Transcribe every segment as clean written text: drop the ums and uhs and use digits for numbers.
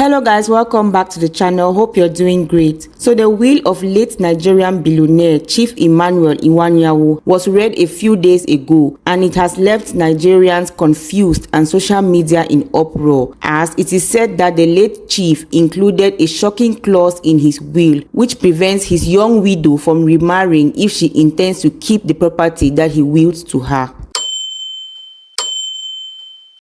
Hello guys, welcome back to the channel. Hope you're doing great. So the will of late Nigerian billionaire Chief Emmanuel Iwuanyanwu was read a few days ago, and it has left Nigerians confused and social media in uproar, as it is said that the late chief included a shocking clause in his will which prevents his young widow from remarrying if she intends to keep the property that he willed to her.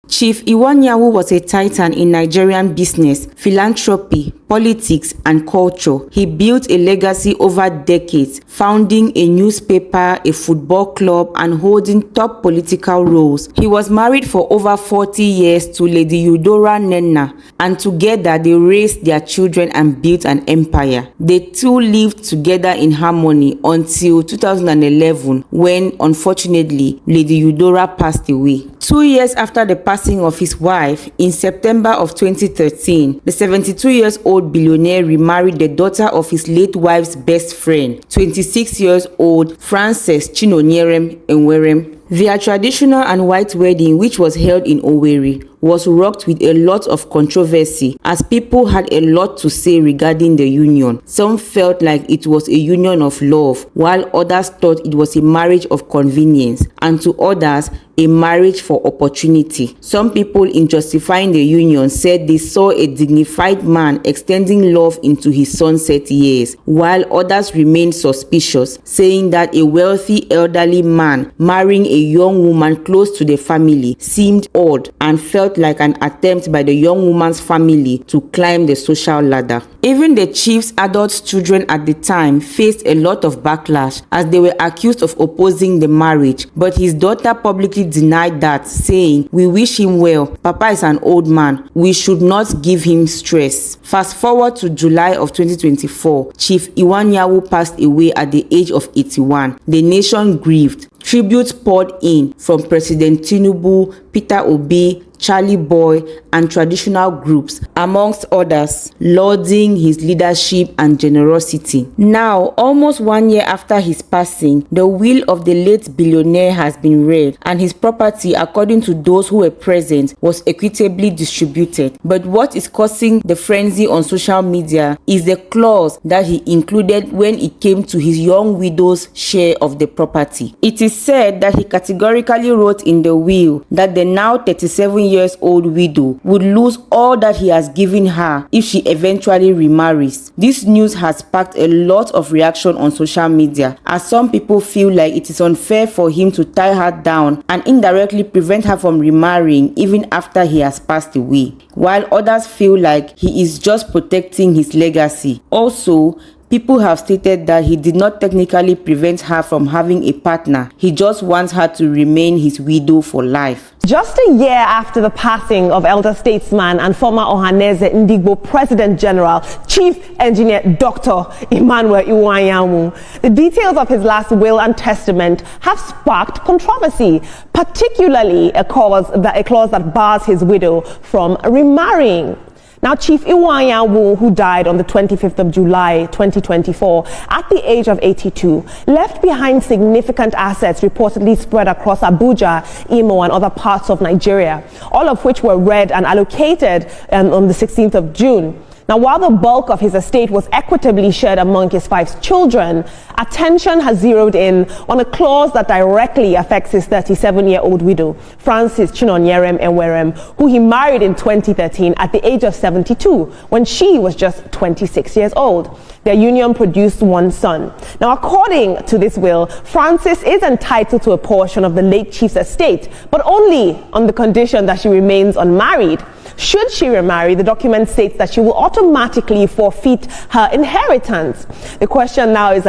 Chief Iwuanyawu was a titan in Nigerian business, philanthropy, politics, and culture. He built a legacy over decades, founding a newspaper, a football club, and holding top political roles. He was married for over 40 years to Lady Iwuanyawu, and together they raised their children and built an empire. They two lived together in harmony until 2011, when, unfortunately, Lady Iwuanyawu passed away. 2 years after the passing of his wife, in September of 2013, the 72-year-old billionaire remarried the daughter of his late wife's best friend, 26-year-old Frances Chinonyerem. Their traditional and white wedding, which was held in Owerri, was rocked with a lot of controversy, as people had a lot to say regarding the union. Some felt like it was a union of love, while others thought it was a marriage of convenience, and to others, a marriage for opportunity. Some people, in justifying the union, said they saw a dignified man extending love into his sunset years, while others remained suspicious, saying that a wealthy elderly man marrying a young woman close to the family seemed odd and felt like an attempt by the young woman's family to climb the social ladder. Even the chief's adult children at the time faced a lot of backlash, as they were accused of opposing the marriage, but his daughter publicly denied that, saying, "We wish him well. Papa is an old man. We should not give him stress." Fast forward to July of 2024, Chief Iwuanyawu passed away at the age of 81. The nation grieved. Tributes poured in from President Tinubu, Peter Obi, Charlie Boy, and traditional groups, amongst others, lauding his leadership and generosity. Now, almost 1 year after his passing, the will of the late billionaire has been read, and his property, according to those who were present, was equitably distributed. But what is causing the frenzy on social media is the clause that he included when it came to his young widow's share of the property. It is said that he categorically wrote in the will that the now 37-year-old widow would lose all that he has given her if she eventually remarries. This news has sparked a lot of reaction on social media, as some people feel like it is unfair for him to tie her down and indirectly prevent her from remarrying even after he has passed away, while others feel like he is just protecting his legacy. Also, people have stated that he did not technically prevent her from having a partner. He just wants her to remain his widow for life. Just a year after the passing of elder statesman and former Ohaneze Ndigbo President General, Chief Engineer Dr. Emmanuel Iwuanyanwu, the details of his last will and testament have sparked controversy, particularly a clause that bars his widow from remarrying. Now, Chief Emmanuel, who died on the 25th of July 2024 at the age of 82, left behind significant assets reportedly spread across Abuja, Imo, and other parts of Nigeria, all of which were read and allocated on the 16th of June. Now, while the bulk of his estate was equitably shared among his 5 children, attention has zeroed in on a clause that directly affects his 37-year-old widow, Frances Chinonyerem, who he married in 2013 at the age of 72, when she was just 26 years old. Their union produced 1 son. Now, according to this will, Frances is entitled to a portion of the late chief's estate, but only on the condition that she remains unmarried. Should she remarry, the document states that she will automatically forfeit her inheritance. The question now is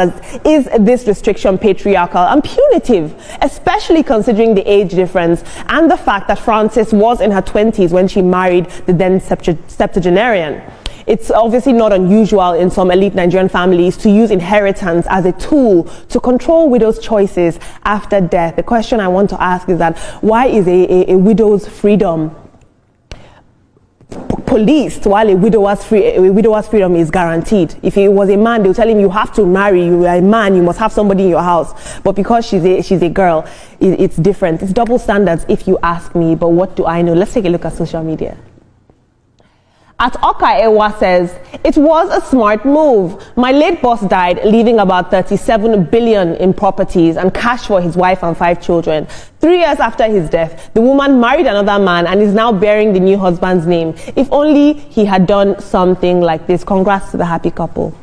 this restriction patriarchal and punitive, especially considering the age difference and the fact that Frances was in her 20s when she married the then septuagenarian? It's obviously not unusual in some elite Nigerian families to use inheritance as a tool to control widows' choices after death. The question I want to ask is that why is a widow's freedom policed while a widower's freedom is guaranteed? If he was a man, they'll tell him, you have to marry, you are a man, you must have somebody in your house. But because she's a girl, it's different. It's double standards if you ask me, but what do I know? Let's take a look at social media. At Oka Ewa says, it was a smart move. My late boss died, leaving about 37 billion in properties and cash for his wife and 5 children. 3 years after his death, the woman married another man and is now bearing the new husband's name. If only he had done something like this. Congrats to the happy couple.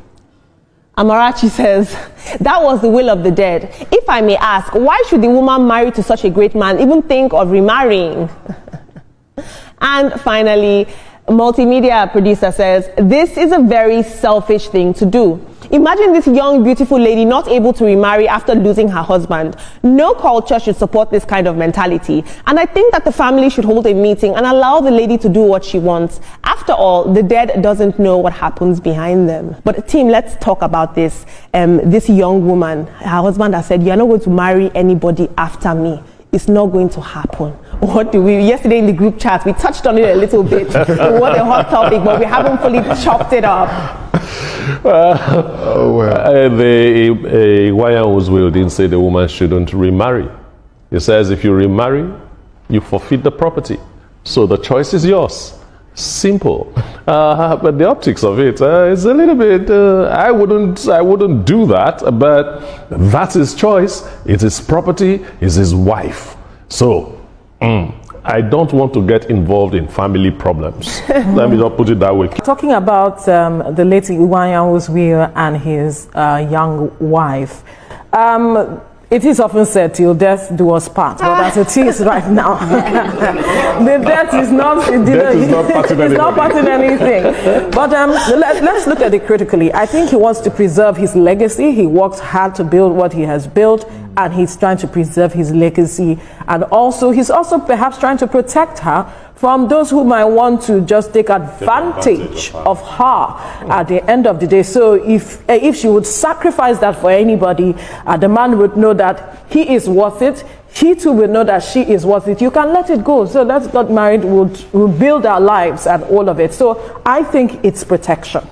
Amarachi says, that was the will of the dead. If I may ask, why should the woman married to such a great man even think of remarrying? And finally, multimedia producer says, this is a very selfish thing to do. Imagine this young, beautiful lady not able to remarry after losing her husband. No culture should support this kind of mentality. And I think that the family should hold a meeting and allow the lady to do what she wants. After all, the dead doesn't know what happens behind them. But team, let's talk about this. This young woman, her husband has said, you're not going to marry anybody after me. It's not going to happen. What do we, yesterday in the group chat, we touched on it a little bit. It was a hot topic, but we haven't fully chopped it up. The Iwuanyawu's will didn't say the woman shouldn't remarry. It says if you remarry, you forfeit the property. So the choice is yours. Simple. But the optics of it is a little bit, I wouldn't do that, but that's his choice. It's his property, it's his wife. So, I don't want to get involved in family problems. Let me just put it that way. Talking about the late Iwuanyawu's will and his young wife, it is often said, till death do us part, but as it is right now, the death is not parting anything. But let's look at it critically. I think he wants to preserve his legacy. He worked hard to build what he has built, and he's trying to preserve his legacy. And also, he's also perhaps trying to protect her from those who might want to just take advantage of her at the end of the day. So if she would sacrifice that for anybody, the man would know that he is worth it. He too will know that she is worth it. You can let it go. So let's get married. We'll build our lives and all of it. So I think it's protection.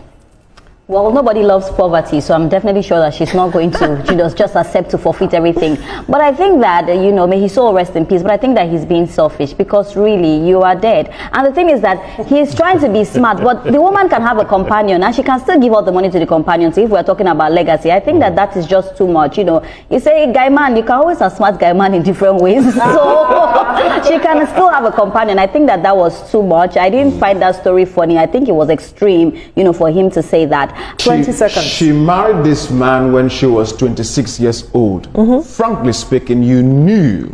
Well, nobody loves poverty, so I'm definitely sure that she's not going to just accept to forfeit everything. But I think that, may his soul rest in peace, but I think that he's being selfish because really, you are dead. And the thing is that he's trying to be smart, but the woman can have a companion and she can still give all the money to the companion. So if we're talking about legacy, I think that is just too much. You say, guy man, you can always outsmart guy man in different ways. So she can still have a companion. I think that was too much. I didn't find that story funny. I think it was extreme, for him to say that. 20 seconds. She married this man when she was 26 years old. Frankly speaking, you knew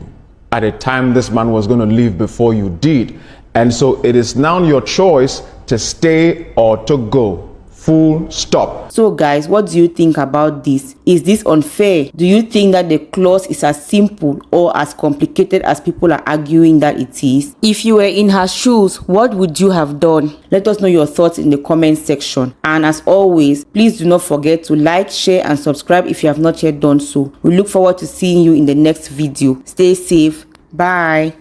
at the time this man was going to leave before you did. And so it is now your choice to stay or to go. Full stop. So guys, what do you think about this? Is this unfair? Do you think that the clause is as simple or as complicated as people are arguing that it is? If you were in her shoes, what would you have done? Let us know your thoughts in the comment section. And as always, please do not forget to like, share and subscribe if you have not yet done so. We look forward to seeing you in the next video. Stay safe. Bye.